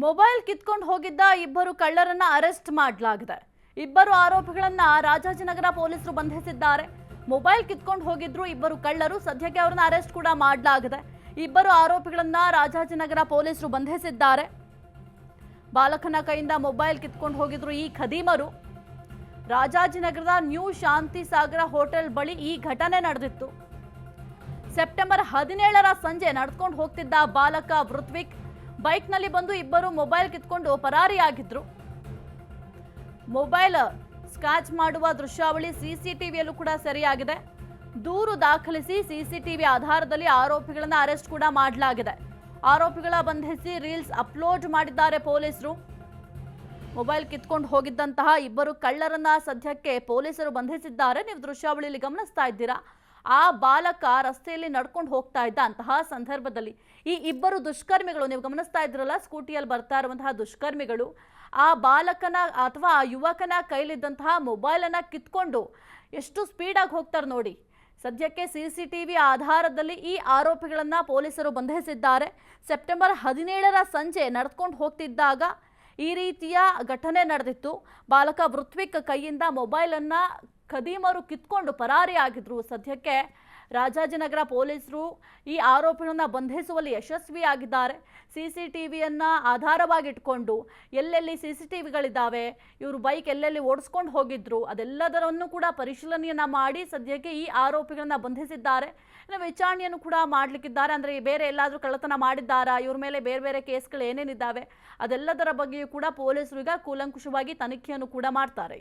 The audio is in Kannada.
ಮೊಬೈಲ್ ಕಿತ್ಕೊಂಡು ಹೋಗಿದ್ದ ಇಬ್ಬರು ಕಳ್ಳರನ್ನ ಅರೆಸ್ಟ್ ಮಾಡಲಾಗಿದೆ. ಇಬ್ಬರು ಆರೋಪಿಗಳನ್ನ ರಾಜಾಜಿನಗರ ಪೊಲೀಸರು ಬಂಧಿಸಿದ್ದಾರೆ. ಮೊಬೈಲ್ ಕಿತ್ಕೊಂಡು ಹೋಗಿದ್ರು ಇಬ್ಬರು ಕಳ್ಳರು. ಸದ್ಯಕ್ಕೆ ಅವರನ್ನ ಅರೆಸ್ಟ್ ಕೂಡ ಮಾಡಲಾಗಿದೆ. ಇಬ್ಬರು ಆರೋಪಿಗಳನ್ನ ರಾಜಾಜಿನಗರ ಪೊಲೀಸರು ಬಂಧಿಸಿದ್ದಾರೆ. ಬಾಲಕನ ಕೈಯಿಂದ ಮೊಬೈಲ್ ಕಿತ್ಕೊಂಡು ಹೋಗಿದ್ರು ಈ ಖದೀಮರು. ರಾಜಾಜಿನಗರದ ನ್ಯೂ ಶಾಂತಿ ಸಾಗರ ಹೋಟೆಲ್ ಬಳಿ ಈ ಘಟನೆ ನಡೆದಿತ್ತು. ಸೆಪ್ಟೆಂಬರ್ 17ರ ಸಂಜೆ ನಡೆದುಕೊಂಡು ಹೋಗ್ತಿದ್ದ ಬಾಲಕ ವೃತ್ವಿಕ್ ಬೈಕ್ನಲ್ಲಿ ಬಂದು ಇಬ್ಬರು ಮೊಬೈಲ್ ಕಿತ್ಕೊಂಡು ಪರಾರಿಯಾಗಿದ್ರು. ಮೊಬೈಲ್ ಸ್ಕ್ರಾಚ್ ಮಾಡುವ ದೃಶ್ಯಾವಳಿ ಸಿಸಿಟಿವಿಯಲ್ಲೂ ಕೂಡ ಸೆರೆಯಾಗಿದೆ. ದೂರು ದಾಖಲಿಸಿ ಸಿಸಿಟಿವಿ ಆಧಾರದಲ್ಲಿ ಆರೋಪಿಗಳನ್ನ ಅರೆಸ್ಟ್ ಕೂಡ ಮಾಡಲಾಗಿದೆ. ಆರೋಪಿಗಳ ಬಂಧಿಸಿ ರೀಲ್ಸ್ ಅಪ್ಲೋಡ್ ಮಾಡಿದ್ದಾರೆ ಪೊಲೀಸರು. ಮೊಬೈಲ್ ಕಿತ್ಕೊಂಡು ಹೋಗಿದ್ದಂತಹ ಇಬ್ಬರು ಕಳ್ಳರನ್ನ ಸದ್ಯಕ್ಕೆ ಪೊಲೀಸರು ಬಂಧಿಸಿದ್ದಾರೆ. ನೀವು ದೃಶ್ಯಾವಳಿಯಲ್ಲಿ ಗಮನಿಸ್ತಾ ಇದ್ದೀರಾ. ಆ ಬಾಲಕ ರಸ್ತೆಯಲ್ಲಿ ನಡ್ಕೊಂಡು ಹೋಗ್ತಾ ಇದ್ದ ಅಂತಹ ಸಂದರ್ಭದಲ್ಲಿ ಈ ಇಬ್ಬರು ದುಷ್ಕರ್ಮಿಗಳು, ನೀವು ಗಮನಿಸ್ತಾ ಇದ್ರಲ್ಲ, ಸ್ಕೂಟಿಯಲ್ಲಿ ಬರ್ತಾ ಇರುವಂತಹ ದುಷ್ಕರ್ಮಿಗಳು ಆ ಬಾಲಕನ ಅಥವಾ ಆ ಯುವಕನ ಕೈಲಿದ್ದಂತಹ ಮೊಬೈಲನ್ನು ಕಿತ್ಕೊಂಡು ಎಷ್ಟು ಸ್ಪೀಡಾಗಿ ಹೋಗ್ತಾರೆ ನೋಡಿ. ಸದ್ಯಕ್ಕೆ ಸಿಸಿಟಿವಿ ಆಧಾರದಲ್ಲಿ ಈ ಆರೋಪಿಗಳನ್ನ ಪೊಲೀಸರು ಬಂಧಿಸಿದ್ದಾರೆ. ಸೆಪ್ಟೆಂಬರ್ 17ರ ಸಂಜೆ ನಡೆದುಕೊಂಡು ಹೋಗ್ತಿದ್ದಾಗ ಈ ರೀತಿಯ ಘಟನೆ ನಡೆದಿತ್ತು. ಬಾಲಕ ವೃತ್ವಿಕ್ ಕೈಯಿಂದ ಮೊಬೈಲನ್ನ ಖದೀಮರು ಕಿತ್ಕೊಂಡು ಪರಾರಿಯಾಗಿದ್ರು. ಸದ್ಯಕ್ಕೆ ರಾಜಾಜಿನಗರ ಪೊಲೀಸರು ಈ ಆರೋಪಿಗಳನ್ನ ಬಂಧಿಸುವಲ್ಲಿ ಯಶಸ್ವಿಯಾಗಿದ್ದಾರೆ. ಸಿಸಿಟಿವಿಯನ್ನ ಆಧಾರವಾಗಿಟ್ಕೊಂಡು ಎಲ್ಲೆಲ್ಲಿ ಸಿಸಿಟಿವಿಗಳಿದ್ದಾವೆ, ಇವರು ಬೈಕ್ ಎಲ್ಲೆಲ್ಲಿ ಓಡಿಸ್ಕೊಂಡು ಹೋಗಿದ್ರು, ಅದೆಲ್ಲದರನ್ನು ಕೂಡ ಪರಿಶೀಲನೆಯನ್ನ ಮಾಡಿ ಸದ್ಯಕ್ಕೆ ಈ ಆರೋಪಿಗಳನ್ನ ಬಂಧಿಸಿದ್ದಾರೆ. ಇನ್ನು ವಿಚಾರಣೆಯನ್ನು ಕೂಡ ಮಾಡಲಿಕ್ಕಿದ್ದಾರೆ. ಅಂದರೆ ಬೇರೆ ಎಲ್ಲಾದರೂ ಕಳ್ಳತನ ಮಾಡಿದ್ದಾರಾ, ಇವ್ರ ಮೇಲೆ ಬೇರೆ ಬೇರೆ ಕೇಸ್ಗಳು ಏನೇನಿದ್ದಾವೆ ಅದೆಲ್ಲದರ ಬಗ್ಗೆಯೂ ಕೂಡ ಪೊಲೀಸರು ಈಗ ಕೂಲಂಕುಷವಾಗಿ ತನಿಖೆಯನ್ನು ಕೂಡ ಮಾಡ್ತಾರೆ.